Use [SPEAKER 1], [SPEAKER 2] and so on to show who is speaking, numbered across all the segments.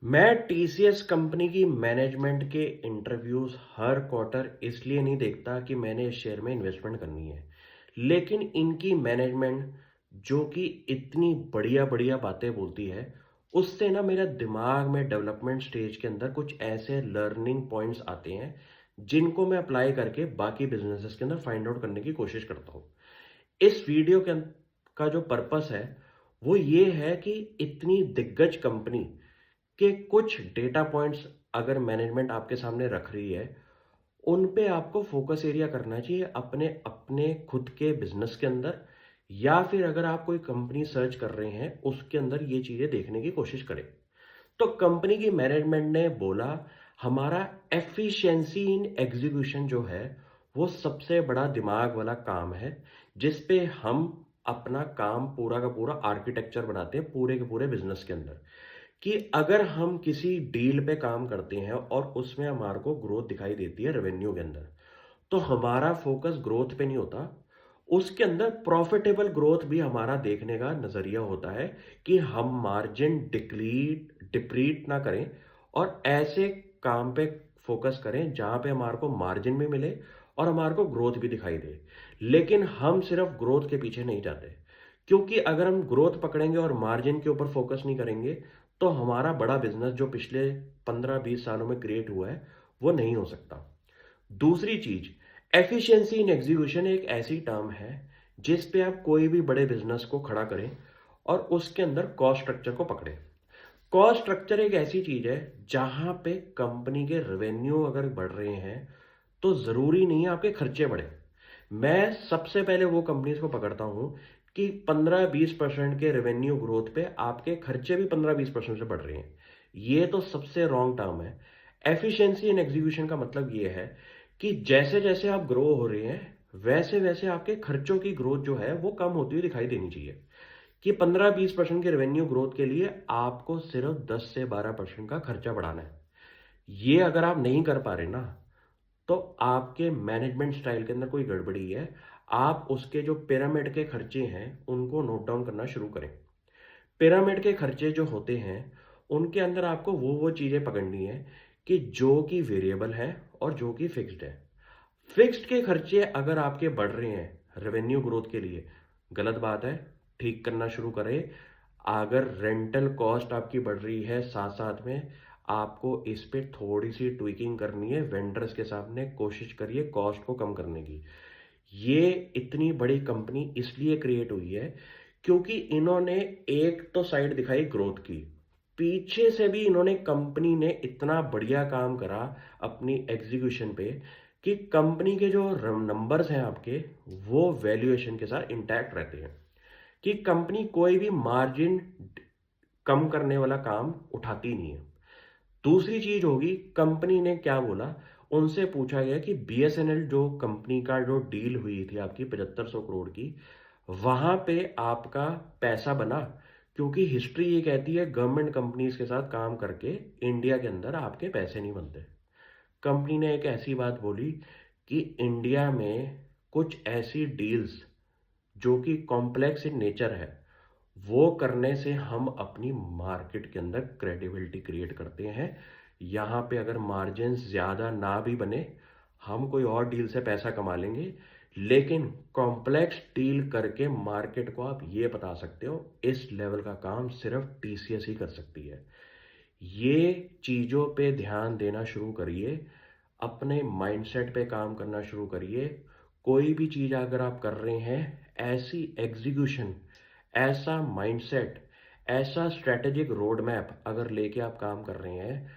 [SPEAKER 1] मैं TCS company की management के इंटरव्यूज हर क्वार्टर इसलिए नहीं देखता कि मैंने इस शेयर में इन्वेस्टमेंट करनी है। लेकिन इनकी मैनेजमेंट जो कि इतनी बढ़िया बढ़िया बातें बोलती है, उससे ना मेरा दिमाग में डेवलपमेंट स्टेज के अंदर कुछ ऐसे लर्निंग पॉइंट्स आते हैं जिनको मैं अप्लाई करके बाकी बिजनेसेस के अंदर फाइंड आउट करने की कोशिश करता हूँ। इस वीडियो का जो पर्पस है वो ये है कि इतनी दिग्गज कंपनी कि कुछ डेटा पॉइंट्स अगर मैनेजमेंट आपके सामने रख रही है, उन पे आपको फोकस एरिया करना चाहिए अपने अपने खुद के बिजनेस के अंदर, या फिर अगर आप कोई कंपनी सर्च कर रहे हैं उसके अंदर ये चीजें देखने की कोशिश करें। तो कंपनी की मैनेजमेंट ने बोला हमारा एफिशिएंसी इन एग्जीक्यूशन जो है वो सबसे बड़ा दिमाग वाला काम है, जिस पे हम अपना काम पूरा का पूरा आर्किटेक्चर बनाते हैं पूरे के पूरे बिजनेस के अंदर। कि अगर हम किसी डील पे काम करते हैं और उसमें हमारे को ग्रोथ दिखाई देती है रेवेन्यू के अंदर, तो हमारा फोकस ग्रोथ पे नहीं होता, उसके अंदर प्रॉफिटेबल ग्रोथ भी हमारा देखने का नजरिया होता है कि हम मार्जिन डिप्रीट ना करें और ऐसे काम पे फोकस करें जहां पे हमारे को मार्जिन भी मिले और हमारे को ग्रोथ भी दिखाई दे। लेकिन हम सिर्फ ग्रोथ के पीछे नहीं जाते, क्योंकि अगर हम ग्रोथ पकड़ेंगे और मार्जिन के ऊपर फोकस नहीं करेंगे तो हमारा बड़ा बिजनेस जो पिछले 15-20 सालों में क्रिएट हुआ है वो नहीं हो सकता। दूसरी चीज, एफिशिएंसी इन एग्जीक्यूशन एक ऐसी टर्म है जिस पे आप कोई भी बड़े बिजनेस को खड़ा करें और उसके अंदर कॉस्ट स्ट्रक्चर को पकड़ें। कॉस्ट स्ट्रक्चर एक ऐसी चीज है जहां पे कंपनी के रेवेन्यू अगर बढ़ रहे हैं तो जरूरी नहीं है आपके खर्चे बढ़े। मैं सबसे पहले वो कंपनीज को पकड़ता हूं कि 15-20% के रेवेन्यू ग्रोथ पे आपके खर्चे भी 15-20% से बढ़ रहे हैं। ये तो सबसे रॉन्ग टर्म है। एफिशिएंसी इन एग्जीक्यूशन का मतलब ये है कि जैसे जैसे आप ग्रो हो रहे हैं वैसे वैसे आपके खर्चों की ग्रोथ जो है वो कम होती हुई दिखाई देनी चाहिए। कि 15-20% के रेवेन्यू ग्रोथ के लिए आपको सिर्फ 10 से 12% का खर्चा बढ़ाना है। ये अगर आप नहीं कर पा रहे ना, तो आपके मैनेजमेंट स्टाइल के अंदर कोई गड़बड़ी है। आप उसके जो पिरामिड के खर्चे हैं उनको नोट डाउन करना शुरू करें। पिरामिड के खर्चे जो होते हैं उनके अंदर आपको वो चीजें पकड़नी है कि जो कि वेरिएबल है और जो कि फिक्स्ड है। फिक्स्ड के खर्चे अगर आपके बढ़ रहे हैं रेवेन्यू ग्रोथ के लिए, गलत बात है, ठीक करना शुरू करें। अगर रेंटल कॉस्ट आपकी बढ़ रही है साथ साथ में, आपको इस पे थोड़ी सी ट्विकिंग करनी है, वेंडर्स के सामने कोशिश करिए कॉस्ट को कम करने की। ये इतनी बड़ी कंपनी इसलिए क्रिएट हुई है क्योंकि इन्होंने एक तो साइड दिखाई ग्रोथ की, पीछे से भी इन्होंने कंपनी ने इतना बढ़िया काम करा अपनी एग्जीक्यूशन पे कि कंपनी के जो नंबर्स हैं आपके वो वैल्यूएशन के साथ इंटैक्ट रहते हैं। कि कंपनी कोई भी मार्जिन कम करने वाला काम उठाती नहीं है। दूसरी चीज होगी, कंपनी ने क्या बोला, उनसे पूछा गया कि बीएसएनएल जो कंपनी का जो डील हुई थी आपकी 7500 करोड़ की, वहां पे आपका पैसा बना, क्योंकि हिस्ट्री ये कहती है गवर्नमेंट कंपनीज के साथ काम करके इंडिया के अंदर आपके पैसे नहीं बनते। कंपनी ने एक ऐसी बात बोली कि इंडिया में कुछ ऐसी डील्स जो कि कॉम्प्लेक्स इन नेचर है, वो करने से हम अपनी मार्केट के अंदर क्रेडिबिलिटी क्रिएट करते हैं। यहाँ पे अगर मार्जिन ज़्यादा ना भी बने, हम कोई और डील से पैसा कमा लेंगे, लेकिन कॉम्प्लेक्स डील करके मार्केट को आप ये बता सकते हो इस लेवल का काम सिर्फ टीसीएस ही कर सकती है। ये चीज़ों पे ध्यान देना शुरू करिए, अपने माइंडसेट पे काम करना शुरू करिए। कोई भी चीज़ अगर आप कर रहे हैं, ऐसी एग्जीक्यूशन, ऐसा माइंडसेट, ऐसा स्ट्रेटेजिक रोड मैप अगर लेके आप काम कर रहे हैं,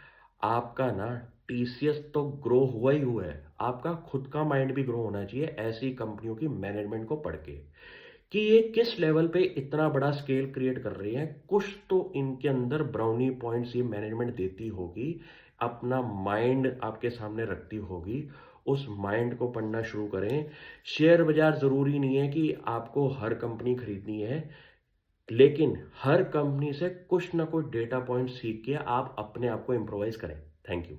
[SPEAKER 1] आपका ना टीसीएस तो ग्रो हुआ ही हुआ है, आपका खुद का माइंड भी ग्रो होना चाहिए ऐसी कंपनियों की मैनेजमेंट को पढ़ के कि ये किस लेवल पे इतना बड़ा स्केल क्रिएट कर रही है। कुछ तो इनके अंदर ब्राउनी पॉइंट्स ये मैनेजमेंट देती होगी, अपना माइंड आपके सामने रखती होगी। उस माइंड को पढ़ना शुरू करें। शेयर बाजार जरूरी नहीं है कि आपको हर कंपनी खरीदनी है, लेकिन हर कंपनी से कुछ ना कुछ डेटा पॉइंट सीख के आप अपने आप को इम्प्रोवाइज करें। Thank you.